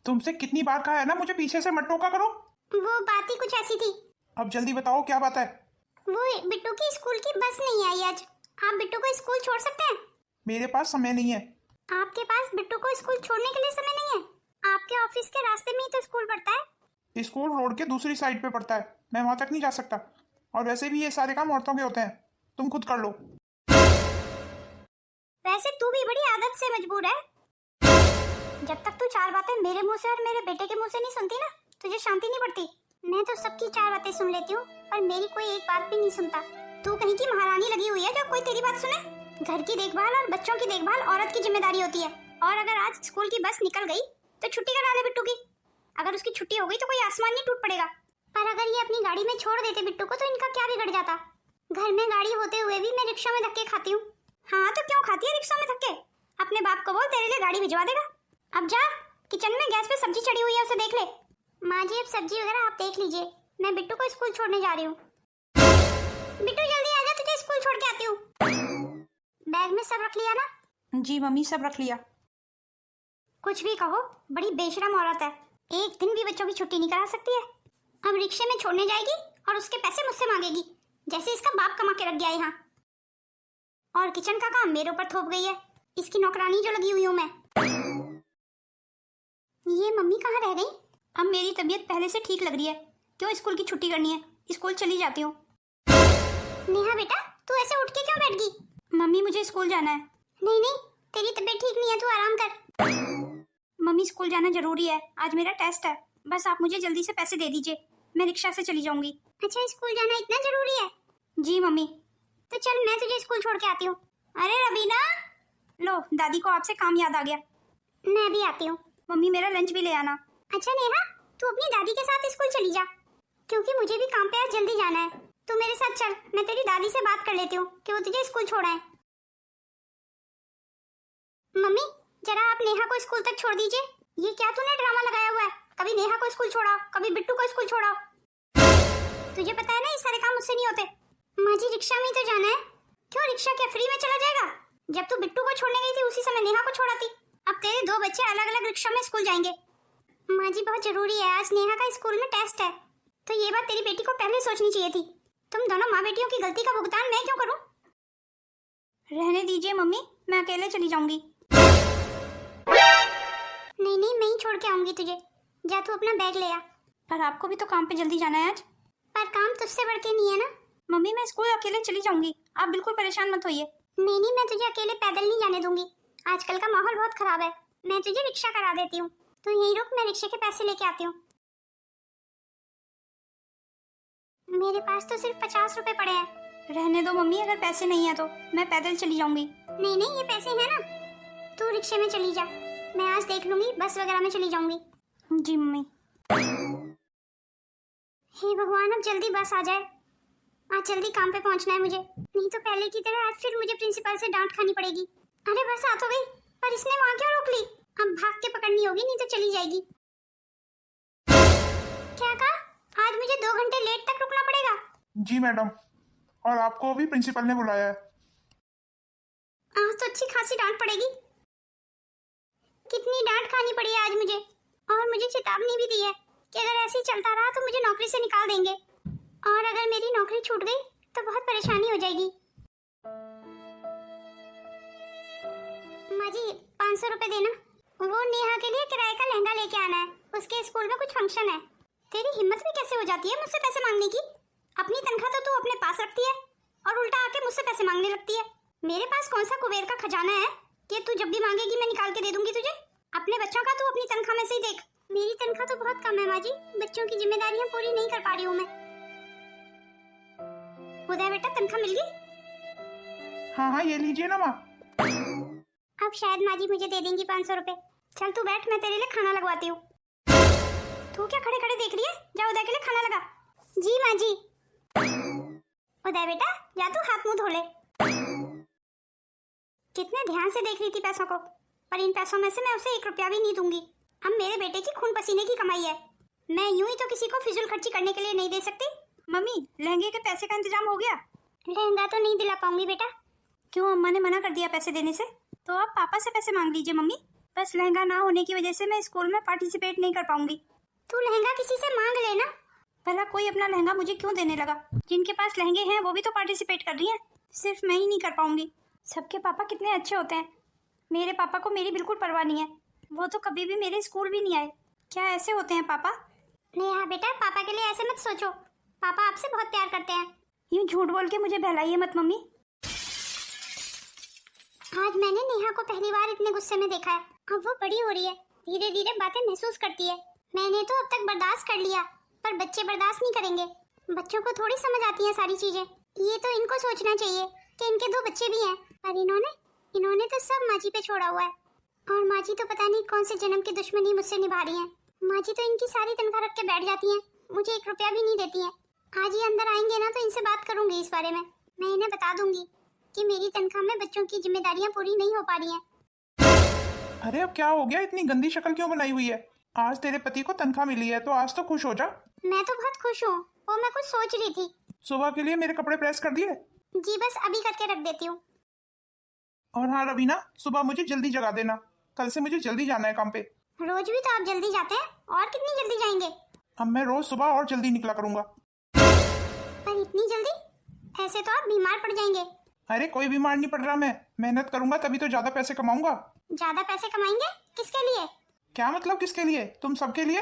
तुमसे कितनी बार कहा है ना मुझे पीछे से मत टोका करो। वो बात ही कुछ ऐसी थी। अब जल्दी बताओ क्या बात है। वो बिट्टू की स्कूल की बस नहीं आई आज। आप बिट्टू को स्कूल छोड़ सकते हैं? मेरे पास समय नहीं है। आपके पास बिट्टू को स्कूल छोड़ने के लिए समय नहीं है? आपके ऑफिस के रास्ते में ही तो स्कूल पड़ता है। स्कूल रोड के दूसरी साइड पे पड़ता है, मैं वहां तक नहीं जा सकता। और वैसे भी ये सारे काम औरतों के होते हैं, तुम खुद कर लो। वैसे तू भी बड़ी आदत से मजबूर है। जब तक तू चार बातें मेरे मुंह से और मेरे बेटे के मुंह से नहीं सुनती ना, तुझे शांति नहीं पड़ती। मैं तो सबकी चार बातें सुन लेती हूँ, पर मेरी कोई एक बात भी नहीं सुनता। तू कहीं की महारानी लगी हुई है जो कोई तेरी बात सुने? घर की देखभाल और बच्चों की देखभाल औरत की जिम्मेदारी होती है। और अगर आज स्कूल की बस निकल गई तो छुट्टी करा ले बिट्टू की। अगर उसकी छुट्टी हो गई तो कोई आसमान नहीं टूट पड़ेगा। पर अगर ये अपनी गाड़ी में छोड़ देते बिट्टू को तो इनका क्या बिगड़ जाता? घर में गाड़ी होते हुए भी मैं रिक्शा में धक्के खाती हूँ। हाँ तो क्यों खाती है रिक्शा में धक्के? अपने बाप को बोल तेरे लिए गाड़ी भिजवा देगा। अब जा, किचन में गैस पे सब्जी चढ़ी हुई है, उसे देख ले। माँ जी अब सब्जी वगैरह आप देख लीजिए, मैं बिट्टू को स्कूल छोड़ने जा रही हूँ। बिट्टू जल्दी आ जा, तुझे स्कूल छोड़ के आती हूँ। बैग में सब रख लिया ना? जी मम्मी, सब रख लिया। कुछ भी कहो, बड़ी बेशरम औरत है। एक दिन भी बच्चों की छुट्टी नहीं करा सकती है। अब रिक्शे में छोड़ने जाएगी और उसके पैसे मुझसे मांगेगी, जैसे इसका बाप कमा के रख गया यहाँ। और किचन का काम मेरे ऊपर थोप गई है, इसकी नौकरानी जो लगी हुई हूँ मैं। ये मम्मी कहाँ रह गई? अब मेरी तबीयत पहले से ठीक लग रही है, क्यों स्कूल की छुट्टी करनी है? स्कूल चली जाती हूँ। नेहा बेटा, तू ऐसे उठ के क्यों बैठ गई? मम्मी मुझे स्कूल जाना है। नहीं नहीं, तेरी तबीयत ठीक नहीं है, तू आराम कर। मम्मी स्कूल जाना जरूरी है, आज मेरा टेस्ट है। बस आप मुझे जल्दी से पैसे दे दीजिए, मैं रिक्शा से चली जाऊंगी। अच्छा, स्कूल जाना इतना जरूरी है? जी मम्मी। तो चल मैं तुझे स्कूल छोड़ के आती हूँ। अरे रबीना, लो दादी को आपसे काम याद आ गया। मैं भी आती हूँ। मम्मी मेरा लंच भी ले आना। अच्छा नेहा, तू अपनी दादी के साथ स्कूल चली जा, क्योंकि मुझे भी काम पे आज जल्दी जाना है। तू मेरे साथ चल, मैं तेरी दादी से बात कर लेती हूँ कि वो तुझे स्कूल छोड़ाए। मम्मी जरा आप नेहा को स्कूल तक छोड़ दीजिए। ये क्या तूने ड्रामा लगाया हुआ है? कभी नेहा को स्कूल छोड़ाओ, कभी बिट्टू को स्कूल छोड़ाओ। तुझे पता है ना ये सारे काम मुझसे नहीं होते। माँ जी रिक्शा में ही तो जाना है। क्यों, रिक्शा क्या फ्री में चला जाएगा? जब तू बिट्टू को छोड़ने गई थी उसी समय नेहा को छोड़ाती। अब तेरे दो बच्चे अलग अलग रिक्शा में स्कूल जाएंगे। माँ जी बहुत जरूरी है, आज नेहा का स्कूल में टेस्ट है, तो ये बात तेरी बेटी को पहले सोचनी चाहिए थी। तुम दोनों माँ बेटियों की गलती का भुगतान मैं क्यों करूं? रहने दीजिए मम्मी, मैं अकेले चली जाऊंगी। नहीं नहीं, मैं ही छोड़ के आऊंगी तुझे। जा तू अपना बैग ले आ। पर आपको भी तो काम पे जल्दी जाना है आज। पर काम तुझसे बढ़ के नहीं है ना। मम्मी मैं स्कूल अकेले चली जाऊंगी, आप बिल्कुल परेशान मत होइए। नहीं नहीं, मैं तुझे अकेले पैदल नहीं जाने दूंगी। आजकल का माहौल बहुत खराब है। मैं तुझे रिक्शा करा देती हूँ, तू यहीं रुक, मैं रिक्शे के पैसे लेके आती हूँ। मेरे पास तो सिर्फ 50 रुपए पड़े हैं। रहने दो मम्मी, अगर पैसे नहीं है तो मैं पैदल चली जाऊंगी। नहीं नहीं, ये पैसे हैं ना, तू रिक्शे में चली जा, मैं आज देख लूंगी, बस वगैरह में चली जाऊंगी। जी मम्मी। हे भगवान, अब जल्दी बस आ जाए। आज जल्दी काम पे पहुंचना है मुझे, नहीं तो पहले की तरह आज फिर मुझे प्रिंसिपल से डांट खानी पड़ेगी। अरे बस आ तो गई, पर इसने वहां क्यों रोक ली? अब भाग के पकड़नी होगी, नहीं तो चली जाएगी। क्या कहा? आज मुझे 2 घंटे लेट तक रुकना पड़ेगा? जी मैडम, और आपको भी प्रिंसिपल ने बुलाया है। आज तो अच्छी खासी डांट पड़ेगी। कितनी डांट खानी पड़ी है आज मुझे। और मुझे चेतावनी भी दी है कि अगर ऐसे ही चलता रहा तो मुझे नौकरी से निकाल देंगे, और अगर मेरी नौकरी छूट गई तो बहुत परेशानी हो जाएगी। माँ जी 500 रुपए देना, वो नेहा के लिए किराए का लहंगा लेके आना है, उसके स्कूल में कुछ फंक्शन है। तेरी हिम्मत भी कैसे हो जाती है मुझसे पैसे मांगने की? अपनी तनख्वाह तो तू अपने पास रखती है और उल्टा आके मुझसे पैसे मांगने लगती है। मेरे पास कौन सा कुबेर का खजाना है कि तू जब भी मांगेगी मैं निकाल के दे दूंगी तुझे? अपने बच्चों का तू अपनी तनख्वाह में से ही देख। मेरी तनख्वाह तो बहुत कम है माँ जी, बच्चों की जिम्मेदारियां पूरी नहीं कर पा रही हूँ मैं। उदय बेटा, तनख्वाह मिल गई? हाँ हाँ, ये लीजिए ना माँ। अब शायद माँ जी मुझे दे देंगी 500 रुपए। चल तू बैठ, मैं तेरे लिए खाना लगवाती हूँ। तू क्या खड़े खड़े देख रही है? जा उदय के लिए खाना लगा। जी माँ जी। उदय बेटा जा तू हाथ मुंह धो ले। कितने ध्यान से देख रही थी पैसों को, पर इन पैसों में से मैं उसे 1 रुपया भी नहीं दूंगी। अब मेरे बेटे की खून पसीने की कमाई है, मैं यूं ही तो किसी को फिजूल खर्ची करने के लिए नहीं दे सकती। मम्मी लहंगे के पैसे का इंतजाम हो गया? लहंगा तो नहीं दिला पाऊंगी बेटा। क्यों, अम्मा ने मना कर दिया पैसे देने से? तो आप पापा से पैसे मांग लीजिए मम्मी। बस लहंगा ना होने की वजह से मैं स्कूल में पार्टिसिपेट नहीं कर पाऊंगी। तू लहंगा किसी से मांग लेना। भला कोई अपना लहंगा मुझे क्यों देने लगा? जिनके पास लहंगे हैं वो भी तो पार्टिसिपेट कर रही हैं, सिर्फ मैं ही नहीं कर पाऊंगी। सबके पापा कितने अच्छे होते हैं, मेरे पापा को मेरी बिल्कुल परवाह नहीं है। वो तो कभी भी मेरे स्कूल भी नहीं आए। क्या ऐसे होते हैं पापा? नेहा बेटा, पापा के लिए ऐसे मत सोचो, पापा आपसे बहुत प्यार करते हैं। यूं झूठ बोल के मुझे बहलाइए मत मम्मी। आज मैंने नेहा को पहली बार इतने गुस्से में देखा है। अब वो बड़ी हो रही है, धीरे धीरे बातें महसूस करती है। मैंने तो अब तक बर्दाश्त कर लिया, पर बच्चे बर्दाश्त नहीं करेंगे। बच्चों को थोड़ी समझ आती हैं सारी चीजें। ये तो इनको सोचना चाहिए कि इनके 2 बच्चे भी हैं, पर इन्होंने तो सब माँ जी पे छोड़ा हुआ है। और माँ जी तो पता नहीं कौन से जन्म की दुश्मनी मुझसे निभा रही हैं। माँ जी तो इनकी सारी तनख्वाह रख के बैठ जाती हैं, मुझे 1 रुपया भी नहीं देती हैं। आज ये अंदर आएंगे ना तो इनसे बात करूंगी इस बारे में। मैं इन्हें बता दूंगी कि मेरी तनख्वाह में बच्चों की जिम्मेदारियां पूरी नहीं हो पा रही हैं। अरे अब क्या हो गया, इतनी गंदी शक्ल क्यों बनाई हुई है? आज तेरे पति को तनख्वाह मिली है तो आज तो खुश हो जा। मैं तो बहुत खुश हूँ, वो मैं कुछ सोच रही थी। सुबह के लिए मेरे कपड़े प्रेस कर दिए? जी बस अभी करके रख देती हूँ। और हाँ रवीना, सुबह मुझे जल्दी जगा देना, कल से मुझे जल्दी जाना है काम पे। रोज भी तो आप जल्दी जाते हैं, और कितनी जल्दी जाएंगे? अब मैं रोज सुबह और जल्दी निकला करूंगा। पर इतनी जल्दी? ऐसे तो आप बीमार पड़ जाएंगे। अरे कोई बीमार नहीं पड़ रहा, मैं मेहनत करूंगा तभी तो ज्यादा पैसे कमाऊंगा। ज्यादा पैसे कमाएंगे? किसके लिए? क्या मतलब किसके लिए? तुम सबके लिए।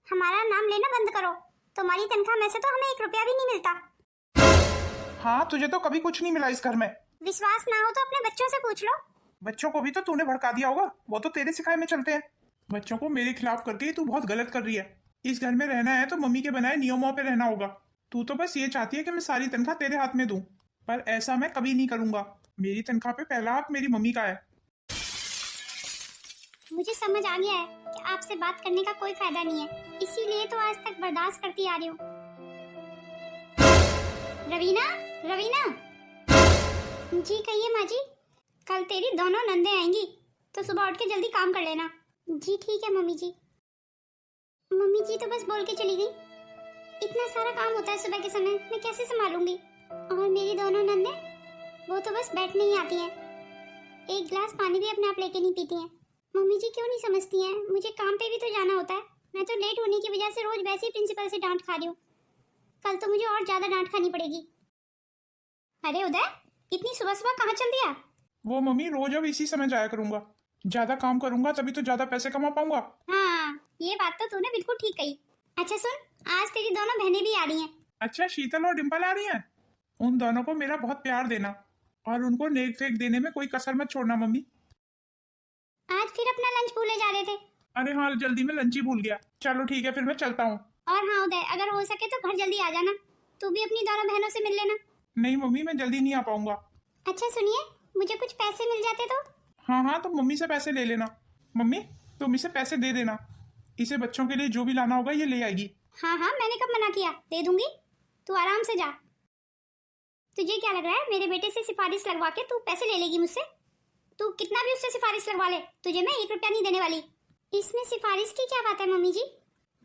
हमारा नाम लेना बंद करो, तुम्हारी तनख्वाह में से तो हमें 1 रुपया भी नहीं मिलता। हाँ, तुझे तो कभी कुछ नहीं मिला इस घर में। विश्वास ना हो तो अपने बच्चों से पूछ लो। बच्चों को भी तो तूने भड़का दिया होगा, वो तो तेरे सिखाए में चलते हैं। बच्चों को मेरे खिलाफ करके तू बहुत गलत कर रही है। इस घर में रहना है तो मम्मी के बनाए नियमों पे रहना होगा। तू तो बस ये चाहती है कि मैं सारी तनख्वाह तेरे हाथ में दूं, पर ऐसा मैं कभी नहीं करूंगा। मेरी तनख्वाह पे पहला हक मेरी मम्मी का है। मुझे समझ आ गया है कि आपसे बात करने का कोई फायदा नहीं है, इसीलिए तो आज तक बर्दाश्त करती आ रही हूँ। रवीना, रवीना। जी कहिए माँ जी। कल तेरी दोनों नंदे आएंगी तो सुबह उठ के जल्दी काम कर लेना। जी ठीक है मम्मी जी। मम्मी जी तो बस बोल के चली गई। इतना सारा काम होता है सुबह के समय, मैं कैसे संभालूंगी? और मेरी दोनों नंदे, वो तो बस बैठने ही आती हैं, 1 गिलास पानी भी अपने आप लेके नहीं पीती हैं। मम्मी जी क्यों नहीं समझती हैं? मुझे काम पे भी तो जाना होता है। मैं तो लेट होने की वजह से रोज वैसे ही प्रिंसिपल से डांट खा रही हूँ। कल तो मुझे और ज्यादा डांट खानी पड़ेगी। अरे उदय, इतनी सुबह सुबह कहाँ चल दिया? वो मम्मी, रोज अब इसी समय जाया करूंगा। ज्यादा काम करूंगा तभी तो ज्यादा पैसे कमा पाऊंगा। हाँ, ये बात तो तूने बिल्कुल ठीक कही। अच्छा सुन, आज तेरी दोनों बहनें भी आ रही हैं। अच्छा, शीतल और डिम्पल आ रही हैं? उन दोनों को मेरा बहुत प्यार देना और उनको नेक फेक देने में कोई कसर मत छोड़ना मम्मी। आज फिर अपना लंच भूले जा रहे थे। अरे हाँ, जल्दी में लंच ही भूल गया। चलो ठीक है, फिर मैं चलता हूँ। और हाँ उदय, अगर हो सके तो घर जल्दी आ जाना। तू भी अपनी दोनों बहनों से मिल लेना। नहीं मम्मी, मैं जल्दी नहीं आ पाऊंगा। अच्छा सुनिए, मुझे कुछ पैसे मिल जाते तो? हाँ हाँ, तो मम्मी से पैसे ले लेना। मम्मी, तुम इसे पैसे दे देना, इसे बच्चों के लिए जो भी लाना होगा ये ले आएगी। हाँ हाँ, मैंने कब मना किया, दे दूंगी। तू आराम से जा। तुझे क्या लग रहा है मेरे बेटे से सिफारिश लगवा के तू पैसे ले लेगी मुझसे? तू कितना भी उससे सिफारिश लगवा ले, तुझे मैं 1 रुपया नहीं देने वाली। इसमें सिफारिश की क्या बात है मम्मी जी?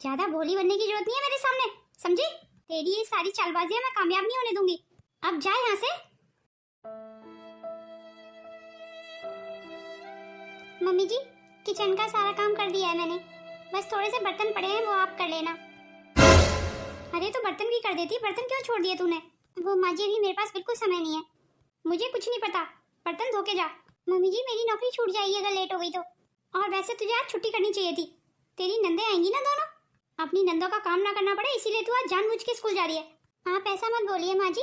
ज्यादा भोली बनने की जरूरत नहीं है मेरे सामने, समझी? तेरी ये सारी चालबाजियां मैं कामयाब नहीं होने दूंगी। अब जा यहाँ से। मम्मी जी, किचन का सारा काम कर दिया है मैंने, बस थोड़े से बर्तन पड़े हैं, वो आप कर लेना। अरे तो बर्तन भी कर देती, बर्तन क्यों छोड़ दिए तूने? वो माँ जी, अभी मेरे पास बिल्कुल समय नहीं है, मुझे कुछ नहीं पता, बर्तन धो के जा। मम्मी जी, मेरी नौकरी छूट जाएगी अगर लेट हो गई तो। और वैसे तुझे आज छुट्टी करनी चाहिए थी, तेरी नंदे आएंगी ना दोनों, अपनी नंदों का काम ना करना पड़े इसीलिए तू आज जानबूझ के स्कूल जा रही है। आप ऐसा मत बोलिए माँ जी,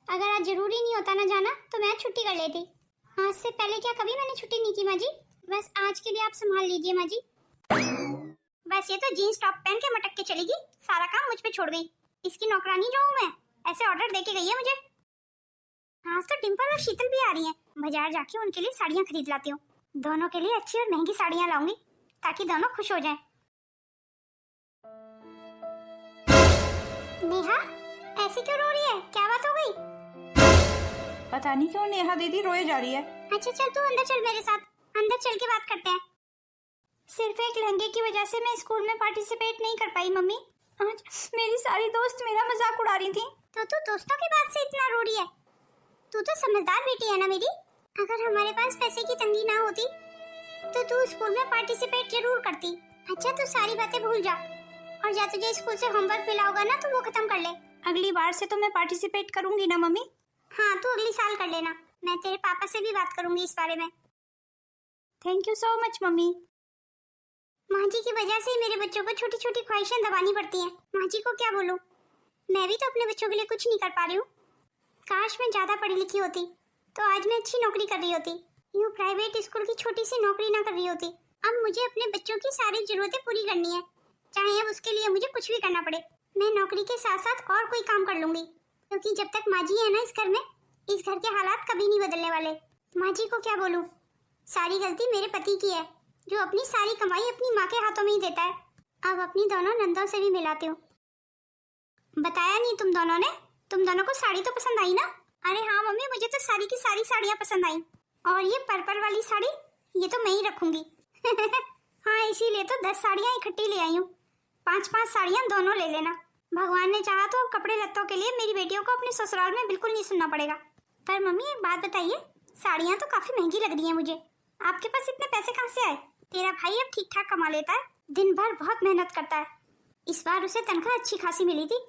अगर आज जरूरी नहीं होता ना जाना तो मैं छुट्टी कर लेती। आज से पहले क्या कभी मैंने छुट्टी नहीं की माँ जी, बस आज के लिए आप संभाल लीजिए माँ जी। बस ये तो जीन्स टॉप पहन के मटक के चलेगी, सारा काम मुझ पे छोड़ गई। इसकी नौकरानी जो हूँ मैं, ऐसे ऑर्डर दे के गई है मुझे। आज तो डिम्पल और शीतल भी आ रही हैं, बाजार जाके उनके लिए साड़ियाँ खरीद लाती हूँ। दोनों के लिए अच्छी और महंगी साड़ियाँ लाऊंगी ताकि दोनों खुश हो जाएं। नेहा, ऐसी क्यों रो रही है, क्या बात हो गई? पता नहीं क्यों नेहा दीदी रोए जा रही है। अच्छा चल, तू अंदर चल मेरे साथ, अंदर चल के बात करते हैं। सिर्फ एक लहंगे की वजह से मैं स्कूल में पार्टिसिपेट नहीं कर पाई मम्मी। आज मेरी सारी दोस्त मेरा मजाक उड़ा रही थी। तो तू दोस्तों की बात से इतना रो रही है? तू तो समझदार बेटी है ना मेरी। अगर हमारे पास पैसे की तंगी ना होती तो तू स्कूल में पार्टिसिपेट जरूर करती। अच्छा तू सारी बातें भूल जा, और या तुझे स्कूल से होमवर्क मिला होगा ना तो वो खत्म कर ले। अगली बार से तो मैं पार्टिसिपेट करूंगी ना मम्मी। हाँ तू अगली साल कर लेना, मैं तेरे पापा से भी बात करूंगी इस बारे में। Thank you so much mummy. माँ जी की वजह से ही मेरे बच्चों को छोटी छोटी ख्वाहिशें दबानी पड़ती हैं। माँ जी को क्या बोलूं, मैं भी तो अपने बच्चों के लिए कुछ नहीं कर पा रही हूँ। काश मैं ज्यादा पढ़ी लिखी होती तो आज मैं अच्छी नौकरी कर रही होती, यूँ प्राइवेट स्कूल की छोटी सी नौकरी ना कर रही होती। अब मुझे अपने बच्चों की सारी जरूरतें पूरी करनी है, चाहे अब उसके लिए मुझे कुछ भी करना पड़े। मैं नौकरी के साथ साथ और कोई काम कर लूंगी, क्योंकि जब तक माँ जी है ना इस घर में, इस घर के हालात कभी नहीं बदलने वाले। माँ जी को क्या बोलूं, सारी गलती मेरे पति की है, जो अपनी सारी कमाई अपनी माँ के हाथों में ही देता है। अब अपनी दोनों नंदों से भी मिलाती हूँ। बताया नहीं तुम दोनों को साड़ी तो पसंद आई ना? अरे हाँ मम्मी, मुझे तो सारी की सारी साड़ियाँ पसंद आई, और ये पर्पल वाली साड़ी ये तो मैं ही रखूंगी। हाँ इसीलिए तो 10 साड़ियाँ इकट्ठी ले आई हूँ। 5-5 साड़ियाँ दोनों ले लेना। भगवान ने चाहा तो कपड़े लत्तों के लिए मेरी बेटियों को अपने ससुराल में बिल्कुल नहीं सुनना पड़ेगा। पर मम्मी एक बात बताइए, साड़ियाँ तो काफी महंगी लग रही हैं मुझे, आपके पास इतने पैसे कहाँ से आए? तेरा भाई अब ठीक ठाक कमा लेता है, दिन भर बहुत मेहनत करता है। इस बार उसे तनख्वाह अच्छी खासी मिली थी,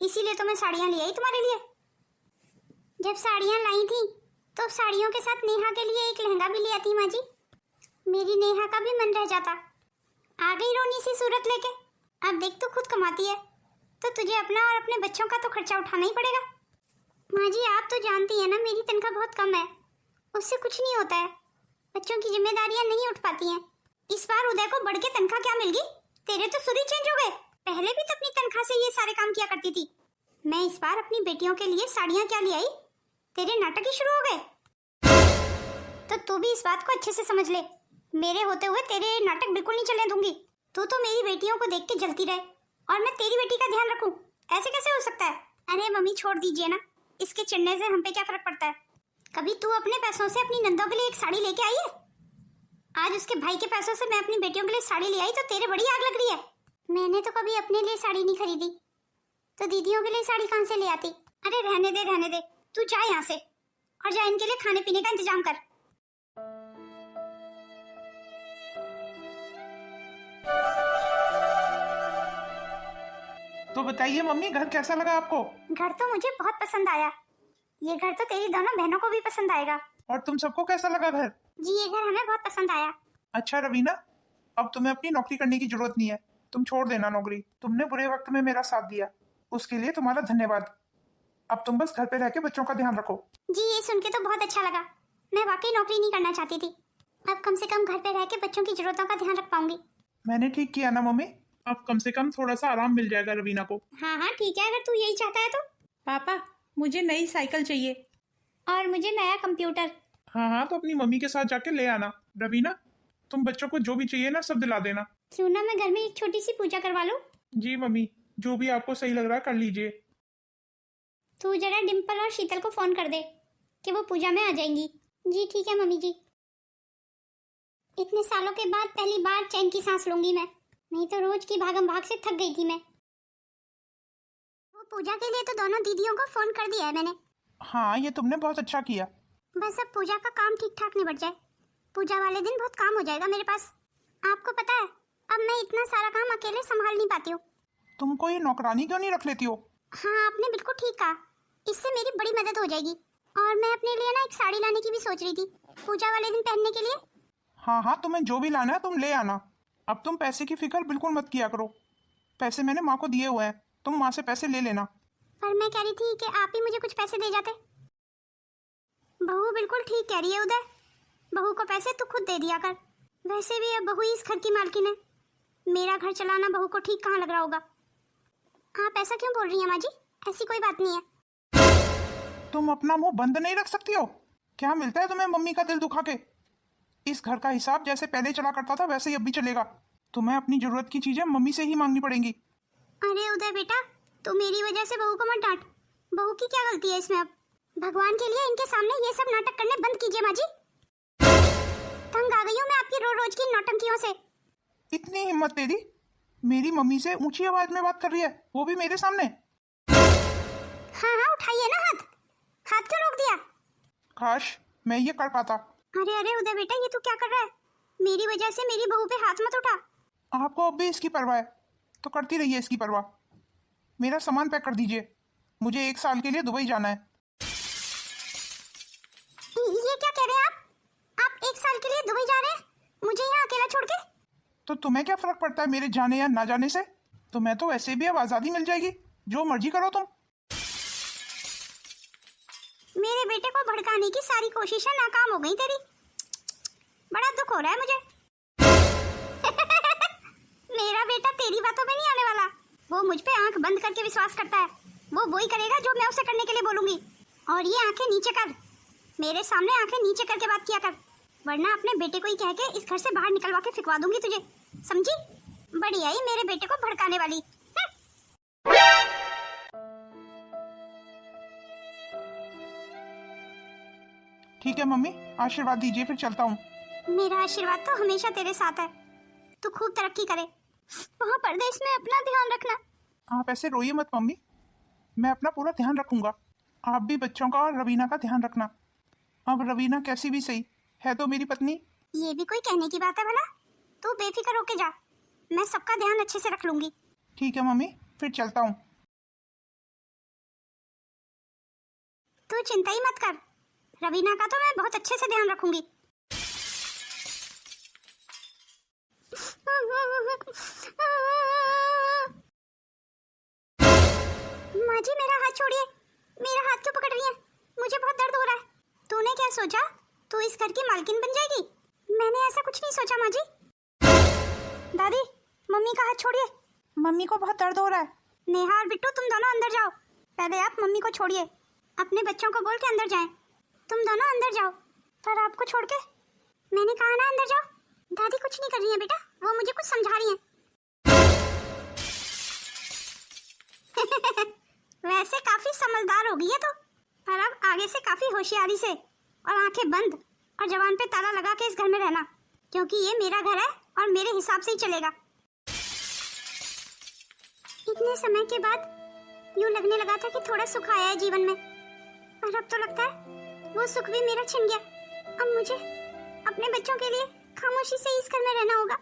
इसीलिए तो मैं साड़ियाँ ले आई तुम्हारे लिए। जब साड़ियाँ लाई थी तो साड़ियों के साथ नेहा के लिए एक लहंगा भी ले आती माँ जी, मेरी नेहा का भी मन रह जाता। आ गई रोनी सी सूरत लेके। अब देख तू खुद कमाती है तो तुझे अपना और अपने बच्चों का तो खर्चा उठाना ही पड़ेगा। माँ जी आप तो जानती है ना मेरी तनख्वाह बहुत कम है, उससे कुछ नहीं होता है, बच्चों की जिम्मेदारियां नहीं उठ पाती हैं। इस बार उदय को बढ़ के तनख्वाह क्या मिल गई? तेरे तो सुर ही चेंज हो गए, पहले भी तो अपनी तनख्वाह से ये सारे काम किया करती थी। मैं इस बार अपनी बेटियों के लिए साड़ियाँ क्या ले आई, तेरे नाटक ही शुरू हो गए। तो तू भी इस बात को अच्छे से समझ ले, मेरे होते हुए तेरे नाटक बिल्कुल नहीं चलने दूंगी। तू तो मेरी बेटियों को देख के जलती रहे और मैं तेरी बेटी का ध्यान रखूं, ऐसे कैसे हो सकता है? अरे मम्मी छोड़ दीजिए ना, इसके चिढ़ने से हम पे क्या फर्क पड़ता है? कभी तू अपने पैसों से अपनी नंदों के लिए एक साड़ी लेके आई है? आज उसके भाई के पैसों से मैं अपनी बेटियों के लिए साड़ी ले आई तो तेरे बड़ी आग लग रही है। मैंने तो कभी अपने लिए साड़ी नहीं खरीदी, तो दीदियों के लिए साड़ी कहाँ से ले आती? अरे रहने दे, तू जा यहाँ से और जा इनके लिए खाने पीने का इंतजाम कर। तो बताइए मम्मी, घर कैसा लगा आपको? घर तो मुझे बहुत पसंद आया, ये घर तो तेरी दोनों बहनों को भी पसंद आएगा। और तुम सबको कैसा लगा घर? जी ये घर हमें बहुत पसंद आया। अच्छा रवीना, अब तुम्हें अपनी नौकरी करने की जरूरत नहीं है, तुम छोड़ देना नौकरी। तुमने बुरे वक्त में मेरा साथ दिया, उसके लिए तुम्हारा धन्यवाद। अब तुम बस घर पे रह के बच्चों का ध्यान रखो। जी ये सुन के तो बहुत अच्छा लगा, मैं वाकई नौकरी नहीं करना चाहती थी, अब कम से कम घर पे रह के बच्चों की जरूरतों का ध्यान रख पाऊंगी। मैंने ठीक किया ना मम्मी, अब कम से कम थोड़ा सा आराम मिल जाएगा रवीना को। हाँ ठीक है, अगर तू यही चाहता है तो। पापा मुझे नई साइकिल चाहिए। और मुझे नया कंप्यूटर। हाँ तो अपनी मम्मी के साथ जाके ले आना। रवीना तुम बच्चों को जो भी चाहिए ना सब दिला देना। क्यों ना मैं घर में एक छोटी सी पूजा करवा लूं? जी मम्मी, जो भी आपको सही लग रहा है कर लीजिए। तू जरा डिम्पल और शीतल को फोन कर दे कि वो पूजा में आ जाएंगी। जी ठीक है मम्मी जी। इतने सालों के बाद पहली बार चैन की सांस लूंगी मैं, नहीं तो रोज की भागम भाग से थक गई थी मैं। वो पूजा के लिए तो दोनों दीदियों को फोन कर दिया है मैंने। हाँ ये तुमने बहुत अच्छा किया। बस अब पूजा का काम ठीक ठाक निबट जाए, पूजा वाले दिन बहुत काम हो जाएगा मेरे पास। आपको पता है अब मैं इतना सारा काम अकेले संभाल नहीं पाती हूँ। तुम कोई नौकरानी क्यों नहीं रख लेती हो? हाँ आपने बिल्कुल ठीक कहा, इससे मेरी बड़ी मदद हो जाएगी। और मैं अपने लिए ना एक साड़ी लाने की भी सोच रही थी पूजा वाले दिन पहनने के लिए। हाँ तुम्हें जो भी लाना है तुम ले आना। अब तुम पैसे की फिक्र बिल्कुल मत किया करो, पैसे मैंने माँ को दिए हुए हैं, तुम माँ से पैसे ले लेना। पर मैं कह रही थी कि आप ही मुझे कुछ पैसे दे जाते। बहू बिल्कुल ठीक कह रही है उदय, बहू को पैसे तू खुद दे दिया कर। वैसे भी अब बहू ही इस घर की मालकिन है, मेरा घर चलाना बहू को ठीक कहाँ लग रहा होगा। आप ऐसा क्यों बोल रही हैं माँ जी? ऐसी कोई बात नहीं है। तुम अपना मुंह बंद नहीं रख सकती हो? क्या मिलता है तुम्हें मम्मी का दिल दुखा के? इस घर का हिसाब जैसे पहले चला करता था वैसे ही अब भी चलेगा। तुम्हें अपनी जरूरत की चीजें मम्मी से ही मांगनी पड़ेंगी। अरे उदय बेटा, तू मेरी वजह से बहू को मत डांट, बहू की क्या गलती है इसमें? अब भगवान के लिए इनके सामने ये सब नाटक करने बंद कीजिए माँ जी। तंग आ गई हूँ मैं आपकी रोज रोज की नौटंकियों से। इतनी हिम्मत तेरी, मेरी मम्मी से ऊंची आवाज में बात कर रही है, वो भी मेरे सामने। हाँ उठाइए ना हाथ, हाथ क्यों रोक दिया? काश मैं ये कर पाता। अरे उदय बेटा ये तू क्या कर रहा है? मेरी वजह से मेरी बहू पे हाथ मत उठा। आपको अब भी इसकी परवाह है तो करती रहिए इसकी परवाह। मेरा सामान पैक कर दीजिए, मुझे 1 साल के लिए दुबई जाना है। ये क्या कह रहे हैं आप 1 साल के लिए दुबई जा रहे हैं मुझे यहाँ अकेला छोड़ के? तो तुम्हें क्या फर्क पड़ता है मेरे जाने या ना जाने से? तुम्हें तो वैसे भी अब आज़ादी मिल जाएगी, जो मर्जी करो तुम। मेरे बेटे को भड़काने की सारी कोशिशें नाकाम हो गई तेरी। बड़ा दुख हो रहा है मुझे। मेरा बेटा तेरी बातों में नहीं आने वाला। वो मुझ पे आंख बंद करके विश्वास करता है। वो वही करेगा जो मैं उसे करने के लिए बोलूंगी। और ये आंखें नीचे कर, मेरे सामने आंखें नीचे करके बात किया कर, वरना अपने बेटे को ही कह के इस घर से बाहर निकलवा के फिकवा दूंगी तुझे, समझी? बड़ी आई मेरे बेटे को भड़काने वाली। ठीक है मम्मी, आशीर्वाद दीजिए, फिर चलता हूँ। मेरा आशीर्वाद तो हमेशा तेरे साथ है। तू खूब तरक्की करे। वहाँ परदेश में अपना ध्यान रखना। आप ऐसे रोइए मत मम्मी, मैं अपना पूरा ध्यान रखूंगा। आप भी बच्चों का और रवीना का ध्यान रखना। अब रवीना कैसी भी सही है तो मेरी पत्नी। ये भी कोई कहने की बात है भला? तू बेफिक्र होके जा, मैं सबका ध्यान अच्छे से रख लूंगी। ठीक है मम्मी, फिर चलता हूँ। तू चिंता ही मत कर, रवीना का तो मैं बहुत अच्छे से ध्यान रखूंगी। माँ जी मेरा हाथ छोड़िए, मेरा हाथ क्यों पकड़ रही है? मुझे बहुत दर्द हो रहा है। तूने क्या सोचा, तू इस घर की मालकिन बन जाएगी? मैंने ऐसा कुछ नहीं सोचा माँ जी। दादी, मम्मी का हाथ छोड़िए, मम्मी को बहुत दर्द हो रहा है। नेहा और बिट्टू तुम दोनों अंदर जाओ। पहले आप मम्मी को छोड़िए। अपने बच्चों को बोल के अंदर जाएं। तुम दोनों अंदर जाओ। पर आपको छोड़ के? मैंने कहा ना अंदर जाओ। दादी कुछ नहीं कर रही है बेटा, वो मुझे कुछ समझा रही हैं। वैसे काफी समझदार हो गई है तो, पर अब आगे से काफी होशियारी से और आंखें बंद और जवान पे ताला लगा के इस घर में रहना, क्योंकि ये मेरा घर है और मेरे हिसाब से ही चलेगा। इतने समय के बाद यूं लगने लगा था कि थोड़ा सुख आया है जीवन में, पर अब तो लगता है वो सुख भी मेरा छिन गया। अब मुझे अपने बच्चों के लिए खामोशी से इस घर में रहना होगा।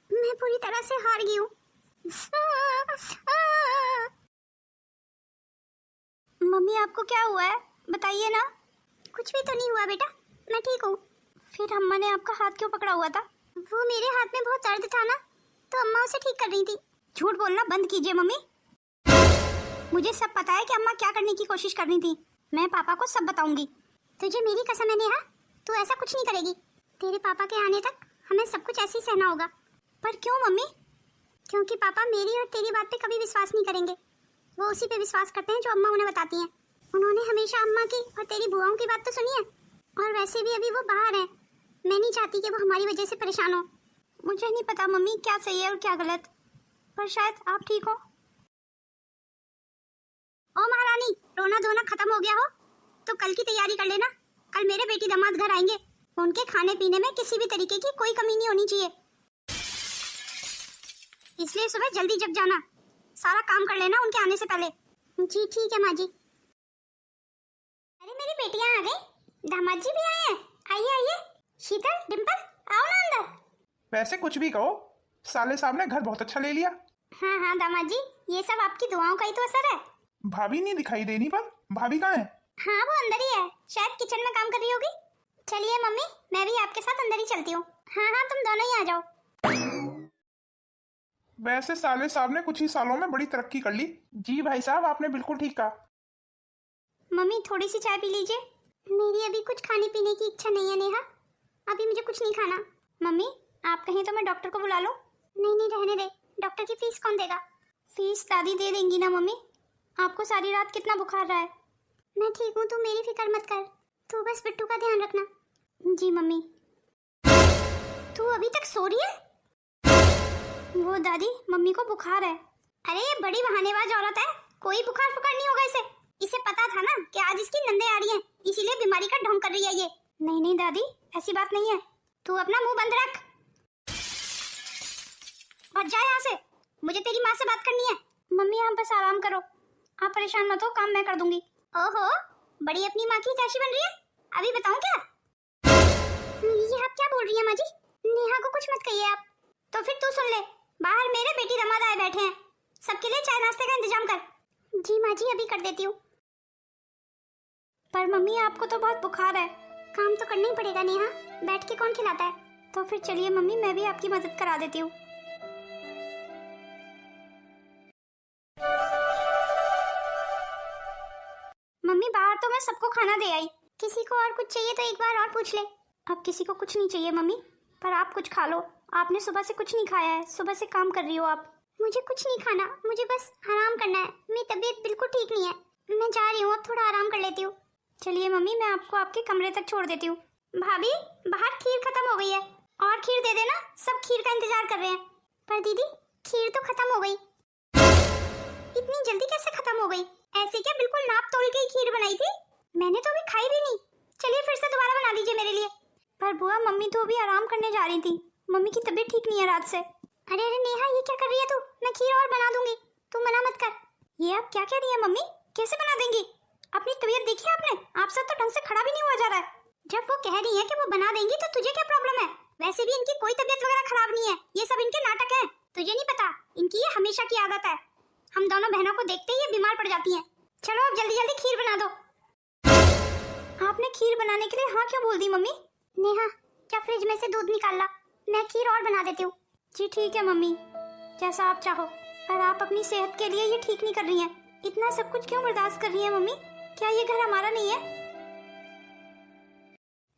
मैं पूरी तरह से हार गई हूँ। मम्मी आपको क्या हुआ है, बताइए ना। कुछ भी तो नहीं हुआ बेटा, मैं ठीक हूँ। फिर अम्मा ने आपका हाथ क्यों पकड़ा हुआ था? वो मेरे हाथ में बहुत दर्द था ना, तो अम्मा उसे ठीक कर रही थी। झूठ बोलना बंद कीजिए मम्मी। मुझे सब पता है कि अम्मा क्या करने की कोशिश कर रही थी। मैं पापा को सब बताऊंगी। तुझे मेरी कसम है नेहा, तू ऐसा कुछ नहीं करेगी। तेरे पापा के आने तक हमें सब कुछ ऐसे ही सहना होगा। पर क्यों मम्मी? क्योंकि पापा मेरी और तेरी बात पे कभी विश्वास नहीं करेंगे। वो उसी पे विश्वास करते हैं जो अम्मा उन्हें बताती हैं। उन्होंने हमेशा अम्मा की और तेरी बुआओं की बात तो सुनी है, और वैसे भी अभी वो बाहर है। मैं नहीं चाहती कि वो हमारी वजह से परेशान हो। मुझे नहीं पता मम्मी क्या सही है और क्या गलत, पर शायद आप ठीक हो। ओ महारानी, रोना धोना खत्म हो गया हो तो कल की तैयारी कर लेना। कल मेरे बेटी दामाद घर आएंगे, उनके खाने पीने में किसी भी तरीके की कोई कमी नहीं होनी चाहिए, इसलिए सुबह जल्दी जग जाना। सारा काम कर लेना उनके आने से पहले। जी ठीक है माँ जी। अरे मेरी बेटियां आ गई, दामाद जी भी आए हैं। आइए आइए, शीतल, डिम्पल, आओ ना अंदर। वैसे कुछ भी कहो, साले साहब ने घर बहुत अच्छा ले लिया। हाँ हाँ दामाद जी, ये सब आपकी दुआओं का ही तो असर है। भाभी नहीं दिखाई देनी, पर भाभी कहाँ है? हाँ वो अंदर ही है, शायद किचन में काम कर रही होगी। चलिए मम्मी, मैं भी आपके साथ अंदर ही चलती हूँ। हाँ हाँ तुम दोनों ही आ जाओ। वैसे साले साहब ने कुछ ही सालों में बड़ी तरक्की कर ली। जी भाई साहब, आपने बिल्कुल ठीक कहा। मम्मी थोड़ी सी चाय पी लीजिए। मेरी अभी कुछ खाने पीने की इच्छा नहीं है नेहा, अभी मुझे कुछ नहीं खाना। मम्मी आप कहीं तो मैं डॉक्टर को बुला लूं? नहीं नहीं रहने दे, डॉक्टर की फीस कौन देगा? फीस दादी दे देंगी ना मम्मी। आपको सारी रात कितना बुखार रहा है? मैं ठीक हूँ, तू मेरी फिक्र मत कर। तू बस बिट्टू का ध्यान रखना। जी मम्मी। तू अभी तक सो रही है? वो दादी, मम्मी को बुखार है। अरे ये बड़ी बहानेबाज औरत है, कोई बुखार फुखार नहीं होगा इसे। इसे पता था ना कि आज इसकी नंदे आ रही हैं, इसीलिए बीमारी का ढोंग कर रही है ये। नहीं नहीं दादी, ऐसी बात नहीं है। तू अपना मुंह बंद रख और जा यहाँ से, मुझे तेरी माँ से बात करनी है। मम्मी आप बस आराम करो, आप परेशान मत हो, काम मैं कर दूंगी। ओहो, बड़ी अपनी माँ की चाची बन रही है। अभी बताऊं क्या? ये आप क्या बोल रही है माँ जी? नेहा को कुछ मत कहिए आप। तो फिर तू सुन ले, बाहर मेरे बेटी दामाद आए बैठे हैं, सबके लिए चाय नाश्ते का इंतजाम कर। जी माँ जी, अभी कर देती हूँ। पर मम्मी आपको तो बहुत बुखार है। काम तो करना ही पड़ेगा नेहा, बैठ के कौन खिलाता है। तो फिर चलिए मम्मी, मैं भी आपकी मदद करा देती हूँ। मम्मी बाहर तो मैं सबको खाना दे आई। किसी को और कुछ चाहिए तो एक बार और पूछ ले। अब किसी को कुछ नहीं चाहिए मम्मी, पर आप कुछ खा लो। आपने सुबह से कुछ नहीं खाया है, सुबह से काम कर रही हो आप। मुझे कुछ नहीं खाना, मुझे बस आराम करना है। मेरी तबीयत बिल्कुल ठीक नहीं है, मैं जा रही हूँ, अब थोड़ा आराम कर लेती हूँ। चलिए मम्मी, मैं आपको आपके कमरे तक छोड़ देती हूँ। भाभी, बाहर खीर खत्म हो गई है, और खीर दे देना, सब खीर का इंतजार कर रहे हैं। पर दीदी, खीर तो खत्म हो गई। इतनी जल्दी कैसे खत्म हो गई? ऐसे क्या बिल्कुल नाप तोल के ही खीर बनाई थी? मैंने तो अभी खाई भी नहीं। चलिए फिर से दोबारा बना दीजिए मेरे लिए। पर बुआ, मम्मी तो अभी आराम करने जा रही थी, मम्मी की तबीयत ठीक नहीं है रात से। अरे अरे नेहा, ये क्या कर रही है तू? मैं खीर और बना दूंगी, तू मना मत कर। ये आप क्या कह रही है मम्मी? कैसे बना देंगी? अपनी तबीयत देखी आपने? आपसे तो ढंग से खड़ा भी नहीं हुआ जा रहा है। जब वो कह रही है कि वो बना देंगी तो तुझे क्या प्रॉब्लम है? वैसे भी इनकी कोई तबीयत वगैरह खराब नहीं है, ये सब इनके नाटक है। तुझे नहीं पता, इनकी ये हमेशा की आदत है। हम दोनों बहनों को देखते ही ये बीमार पड़ जाती हैं। चलो अब जल्दी जल्दी खीर बना दो। आपने खीर बनाने के लिए हाँ क्यों बोल दी मम्मी? नेहा, क्या फ्रिज में से दूध निकाल ला, मैं खीर और बना देती हूँ। जी ठीक है मम्मी, जैसा आप चाहो। पर आप अपनी सेहत के लिए ये ठीक नहीं कर रही हैं। इतना सब कुछ क्यों बर्दाश्त कर रही है मम्मी? क्या ये घर हमारा नहीं है?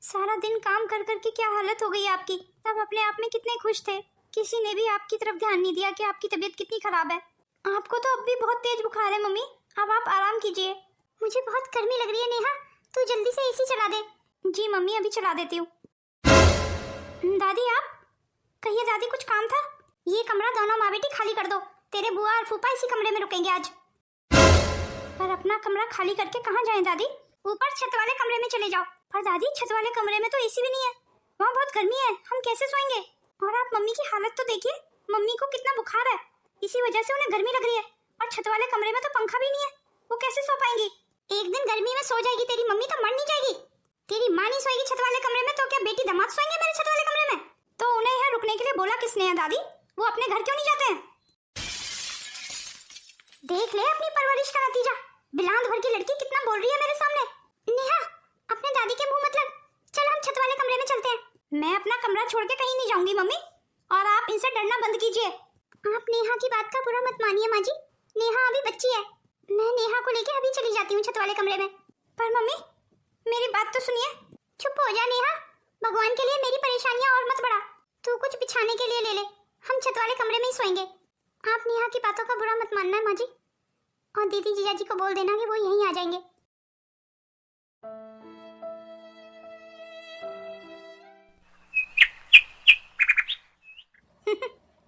सारा दिन काम कर कर के क्या हालत हो गई आपकी। तब अपने आप में कितने खुश थे, किसी ने भी आपकी तरफ ध्यान नहीं दिया कि आपकी तबीयत कितनी खराब है। आपको तो अब भी बहुत तेज बुखार है मम्मी, अब आप आराम कीजिए। मुझे बहुत गर्मी लग रही है नेहा, तू जल्दी से एसी चला दे। जी मम्मी, अभी चला देती हूँ। दादी आप कहिए, दादी कुछ काम था? ये कमरा दोनों माँ बेटी खाली कर दो, तेरे बुआ और फूफा इसी कमरे में रुकेंगे आज। पर अपना कमरा खाली करके कहाँ जाएं दादी? ऊपर छत वाले कमरे में चले जाओ। पर दादी, छत वाले कमरे में तो एसी भी नहीं है, वहाँ बहुत गर्मी है, हम कैसे सोएंगे? और आप मम्मी की हालत तो देखिए, मम्मी को कितना बुखार है, इसी वजह से उन्हें गर्मी लग रही है। और छत वाले कमरे में तो पंखा भी नहीं है, वो कैसे सो पाएंगी? एक दिन गर्मी में सो जाएगी तेरी मम्मी तो मर नहीं जाएगी। तेरी माँ नहीं सोएगी छत वाले कमरे में तो क्या बेटी दामाद सोएंगे मेरे छत वाले कमरे में? तो उन्हें यहाँ रुकने के लिए बोला किसने है दादी? वो अपने घर क्यों नहीं जाते हैं? देख ले अपनी परवरिश का नतीजा, बिलांद भर की लड़की कितना बोल रही है मेरे सामने। नेहा, अपने दादी के मुंह मत लग, चल हम छत वाले कमरे में चलते हैं। मैं अपना कमरा छोड़ के कहीं नहीं जाऊंगी मम्मी, और आप इनसे डरना बंद कीजिए। आप नेहा की बात का बुरा मत मानिए माँ जी, नेहा अभी बच्ची है। मैं नेहा को लेके अभी चली जाती हूँ छत वाले कमरे में। पर मम्मी, मेरी बात तो सुनिए। चुप हो जा नेहा, भगवान के लिए मेरी परेशानियां और मत बढ़ा। तू कुछ बिछाने के लिए ले ले, हम छत वाले कमरे में ही सोएंगे। आप नेहा की बातों का बुरा मत मानना माँ जी, और दीदी जीजा जी को बोल देना कि वो यहीं आ जाएंगे।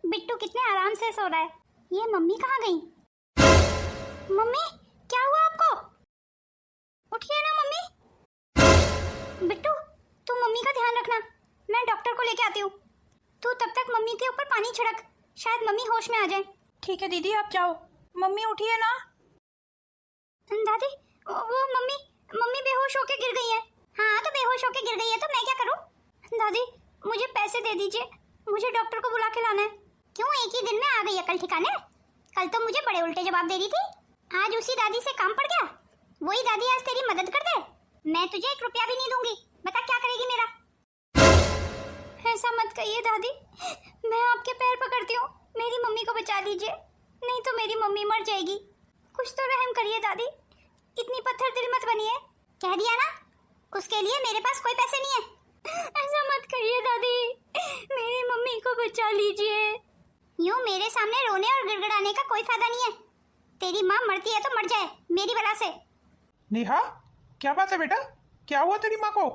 बिट्टू कितने आराम से सो रहा है। ये मम्मी कहाँ गई? मम्मी, क्या हुआ आपको? उठिए ना मम्मी। बिट्टू, तुम मम्मी का ध्यान रखना, मैं डॉक्टर को लेके आती हूँ। तू तब तक मम्मी के ऊपर पानी छिड़क, शायद मम्मी होश में आ जाए। ठीक है दीदी, आप जाओ, मम्मी उठिए ना। दादी, वो मम्मी बेहोश होके गिर गई है। हाँ तो बेहोश होके गिर गई है तो मैं क्या करूँ? दादी, मुझे पैसे दे दीजिए, मुझे डॉक्टर को बुला के लाना है। क्यों एक ही दिन में आ गई अकल ठिकाने? कल तो मुझे बड़े उल्टे जवाब दे रही थी, आज उसी दादी से काम पड़ गया। वही दादी आज तेरी मदद कर दे, मैं तुझे 1 रुपया भी नहीं दूंगी, बता क्या करेगी मेरा? ऐसा मत कहिए दादी, मैं आपके पैर पकड़ती हूँ, मेरी मम्मी को बचा लीजिए, नहीं तो मेरी मम्मी मर जाएगी। कुछ तो रहम करिए दादी, इतनी पत्थर दिल मत बनिए। कह दिया ना, उसके लिए मेरे पास कोई पैसे नहीं है। ऐसा मत कहिए दादी, मेरी मम्मी को बचा लीजिए। यूं मेरे सामने रोने और गिड़गिड़ाने का कोई फायदा नहीं है। तेरी माँ मरती है तो मर जाए मेरी वजह से। नेहा, क्या बात है बेटा, क्या हुआ तेरी माँ को?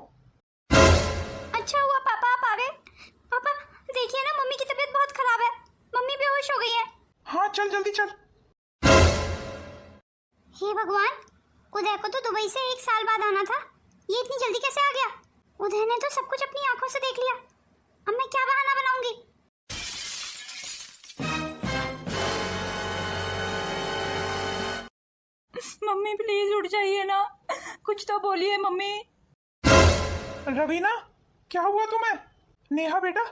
अच्छा हुआ पापा आप आ गए। पापा देखिए ना, मम्मी की तबीयत बहुत खराब है, मम्मी बेहोश हो गई है। हाँ चल जल्दी चल। हे भगवान, उदय को तो दुबई से 1 साल बाद आना था, ये इतनी जल्दी कैसे आ गया? उदय ने तो सब कुछ अपनी आंखों से देख लिया, अब मैं क्या बहाना बनाऊंगी? मम्मी प्लीज उठ जाइए ना, कुछ तो बोलिए मम्मी। रवीना, क्या हुआ तुम्हें? नेहा बेटा,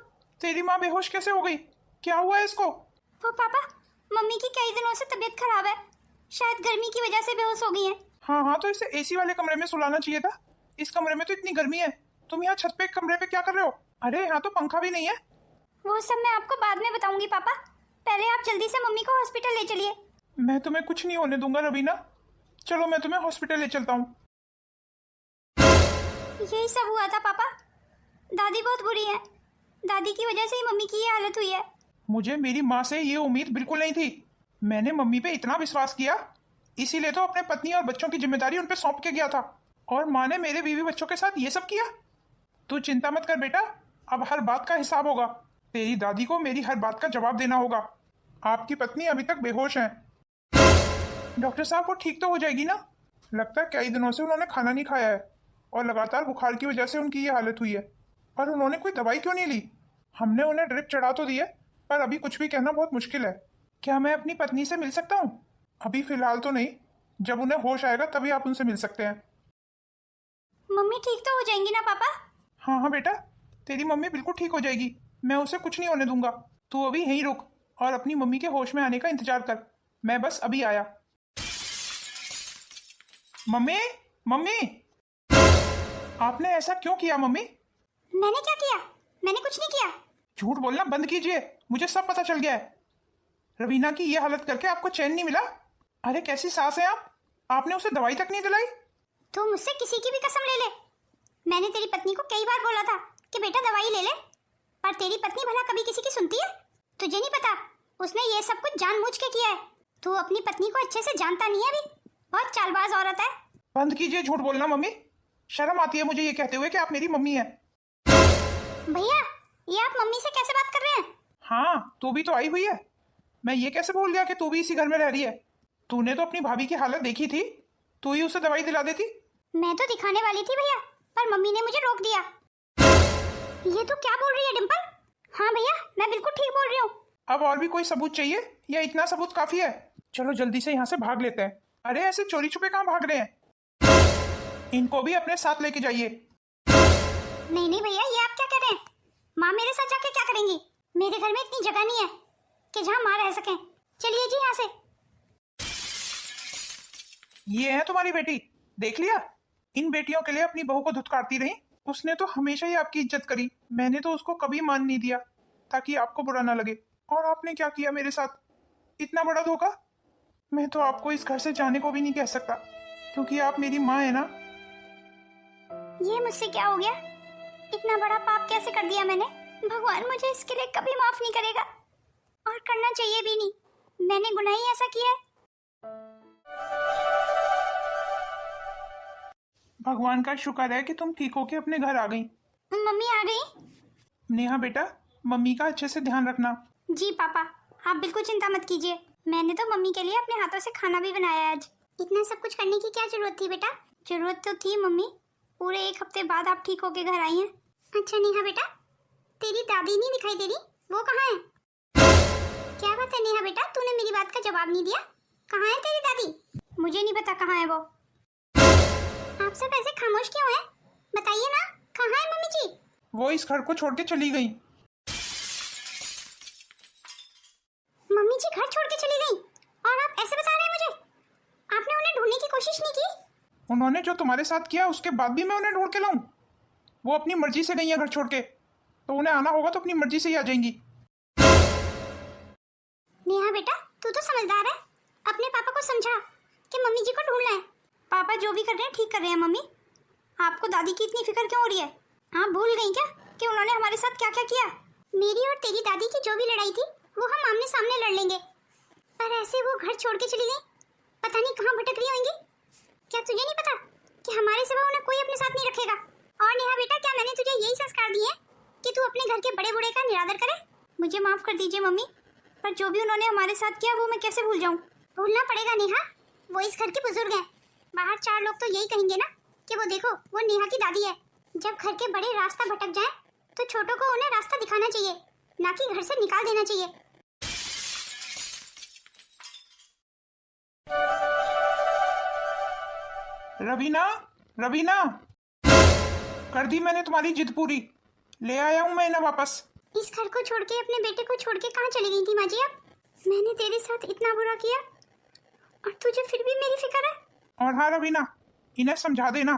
तेरी माँ बेहोश कैसे हो गई? क्या हुआ है इसको? वो पापा, मम्मी की कई दिनों से तबीयत खराब है, शायद गर्मी की वजह से बेहोश हो गई है। हाँ हाँ, तो इसे एसी वाले कमरे में सुलाना चाहिए था। इस कमरे में तो इतनी गर्मी है। तुम यहाँ छत पे कमरे पे क्या कर रहे हो? अरे यहाँ तो पंखा भी नहीं है। वो सब मैं आपको बाद में बताऊंगी पापा, पहले आप जल्दी से मम्मी को हॉस्पिटल ले चलिए। मैं तुम्हें कुछ नहीं होने दूंगा रवीना। चलो मैं तुम्हें हॉस्पिटल ले चलता हूँ। यही सब हुआ था पापा, दादी बहुत बुरी है, दादी की वजह से ही मम्मी की ये हालत हुई है। मुझे मेरी माँ से ये उम्मीद बिल्कुल नहीं थी। मैंने मम्मी पे इतना विश्वास किया, इसीलिए तो अपने पत्नी और बच्चों की जिम्मेदारी उन पे सौंप के गया था, और माँ ने मेरे बीवी बच्चों के साथ ये सब किया। तू चिंता मत कर बेटा, अब हर बात का हिसाब होगा। तेरी दादी को मेरी हर बात का जवाब देना होगा। आपकी पत्नी अभी तक बेहोश है। डॉक्टर साहब, वो ठीक तो हो जाएगी ना? लगता है कई दिनों से उन्होंने खाना नहीं खाया है और लगातार बुखार की वजह से उनकी ये हालत हुई है। पर उन्होंने कोई दवाई क्यों नहीं ली? हमने उन्हें ड्रिप चढ़ा तो दी है, पर अभी कुछ भी कहना बहुत मुश्किल है। क्या मैं अपनी पत्नी से मिल सकता हूँ? अभी फिलहाल तो नहीं, जब उन्हें होश आएगा तभी आप उनसे मिल सकते हैं। मम्मी ठीक तो हो जाएंगी ना पापा? हाँ हाँ बेटा, तेरी मम्मी बिल्कुल ठीक हो जाएगी। मैं उसे कुछ नहीं होने दूंगा। तू अभी यहीं रुक और अपनी मम्मी के होश में आने का इंतजार कर। मैं बस अभी आया। मम्मी, मम्मी, आपने ऐसा क्यों किया मम्मी? मैंने क्या किया? मैंने कुछ नहीं किया। झूठ बोलना बंद कीजिए, मुझे सब पता चल गया है। रवीना की ये हालत करके आपको चैन नहीं मिला? अरे कैसी सास है आप? आपने उसे दवाई तक नहीं दिलाई। तू मुझसे किसी की भी कसम ले ले, मैंने तेरी पत्नी को कई बार बोला था कि बेटा दवाई ले ले, पर तेरी पत्नी भला कभी किसी की सुनती है? तुझे नहीं पता, उसने ये सब कुछ जानबूझ के किया है। तू अपनी पत्नी को अच्छे से जानता नहीं है अभी, बहुत चालबाज औरत है। बंद कीजिए झूठ बोलना मम्मी। शर्म आती है मुझे ये कहते हुए कि आप मेरी मम्मी हैं। भैया, ये आप मम्मी से कैसे बात कर रहे हैं? हाँ, तू भी तो आई हुई है। मैं ये कैसे भूल गया कि तू भी इसी घर में रह रही है। तूने तो अपनी भाभी की हालत देखी थी, तू ही उसे दवाई दिला देती। मैं तो दिखाने वाली थी भैया, पर मम्मी ने मुझे रोक दिया। ये तो क्या बोल रही है डिम्पल? हाँ भैया, मैं बिल्कुल ठीक बोल रही हूँ। अब और भी कोई सबूत चाहिए या इतना सबूत काफी है? चलो जल्दी से यहाँ से भाग लेते हैं। अरे ऐसे चोरी छुपे कहाँ भाग रहे हैं? इनको भी अपने साथ लेके जाइए। नहीं नहीं भैया, ये आप क्या कह रहे हैं? माँ मेरे साथ जाके क्या करेंगी? मेरे घर में इतनी जगह नहीं है कि जहाँ माँ रह सकें। चलिए जी यहाँ से। ये है तुम्हारी बेटी, देख लिया? इन बेटियों के लिए अपनी बहू को धुतकारती रही। उसने तो हमेशा ही आपकी इज्जत करी। मैंने तो उसको कभी मान नहीं दिया ताकि आपको बुरा ना लगे। और आपने क्या किया मेरे साथ? इतना बड़ा धोखा। मैं तो आपको इस घर से जाने को भी नहीं कह सकता, क्योंकि आप मेरी माँ है ना। ये मुझसे क्या हो गया? इतना बड़ा पाप कैसे कर दिया मैंने? भगवान मुझे इसके लिए कभी माफ नहीं करेगा, और करना चाहिए भी नहीं। मैंने गुनाह ही ऐसा किया है। भगवान का शुक्र है कि तुम ठीक होके अपने घर आ गई। मम्मी आ गई? नेहा बेटा, मम्मी का अच्छे से ध्यान रखना। जी पापा, आप बिल्कुल चिंता मत कीजिए। मैंने तो मम्मी के लिए अपने हाथों से खाना भी बनाया आज। इतना सब कुछ करने की क्या जरूरत थी बेटा? जरूरत तो थी मम्मी, पूरे 1 हफ्ते बाद आप ठीक होके घर आई हैं। अच्छा नेहा बेटा, तेरी दादी नहीं दिखाई दे रही, वो कहाँ है? क्या बात है नेहा बेटा, तूने मेरी बात का जवाब नहीं दिया। कहाँ है तेरी दादी? मुझे नहीं पता कहाँ है वो। आप सब ऐसे खामोश क्यों हैं? बताइए ना, कहाँ है मम्मी जी? वो इस घर को छोड़ के चली गई। मम्मी जी घर छोड़ के चली गई, और आप ऐसे बता रहे हैं मुझे? आपने उन्हें ढूंढने की कोशिश नहीं की? उन्होंने जो तुम्हारे साथ किया उसके बाद भी मैं उन्हें ढूंढ के लाऊं? वो अपनी मर्जी से गई है घर छोड़ के, तो उन्हें आना होगा तो अपनी मर्जी से ही आ जाएंगी। नेहा बेटा, तू तो समझदार है, अपने पापा को समझा कि मम्मी जी को ढूंढना है। पापा जो भी कर रहे हैं ठीक कर रहे हैं मम्मी। आपको दादी की इतनी फिक्र क्यों हो रही है? आप भूल गई क्या कि उन्होंने हमारे साथ क्या क्या किया? मेरी और तेरी दादी की जो भी लड़ाई थी वो हम आमने सामने लड़ लेंगे, पर ऐसे वो घर छोड़ के चली गई, पता नहीं कहाँ भटक रही होंगी। क्या तुझे नहीं पता कि हमारे सिवा उन्हें कोई अपने साथ नहीं रखेगा? और नेहा बेटा, क्या मैंने तुझे यही संस्कार दिए कि तू अपने घर के बड़े बूढ़े का निरादर करे? मुझे माफ कर दीजिए मम्मी, पर जो भी उन्होंने हमारे साथ किया वो मैं कैसे भूल जाऊं? भूलना पड़ेगा नेहा, वो इस घर के बुजुर्ग हैं। बाहर 4 लोग तो यही कहेंगे ना कि वो देखो, वो नेहा की दादी है। जब घर के बड़े रास्ता भटक जाए तो छोटों को उन्हें रास्ता दिखाना चाहिए, ना कि घर से निकाल देना चाहिए। रवीना, रवीना, कर दी मैंने तुम्हारी जिद पूरी। ले आया हूं मैं इन्हें वापस। इस घर को छोड़ के, अपने बेटे को छोड़ के कहाँ चली गई थी माँ जी आप? मैंने तेरे साथ इतना बुरा किया और तुझे फिर भी मेरी फिक्र है? और हाँ रवीना, इन्हें समझा देना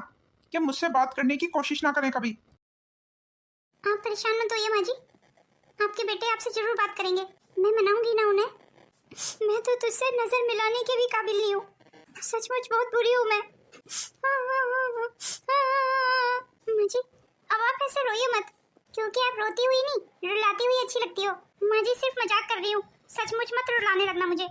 कि मुझसे बात करने की कोशिश ना करें कभी। आप परेशान मत होइए माँ जी, आपके बेटे आपसे जरूर बात करेंगे। मैं मनाऊंगी ना उन्हें। मैं तो तुझसे नजर मिलाने के भी काबिल नहीं हूँ। सचमुच बहुत बुरी हूँ मैं। माँ जी अब आप ऐसे रोइए मत, क्योंकि आप रोती हुई नहीं, रुलाती हुई अच्छी लगती हो। माँ जी सिर्फ मजाक कर रही हूँ, सचमुच मत रुलाने लगना मुझे।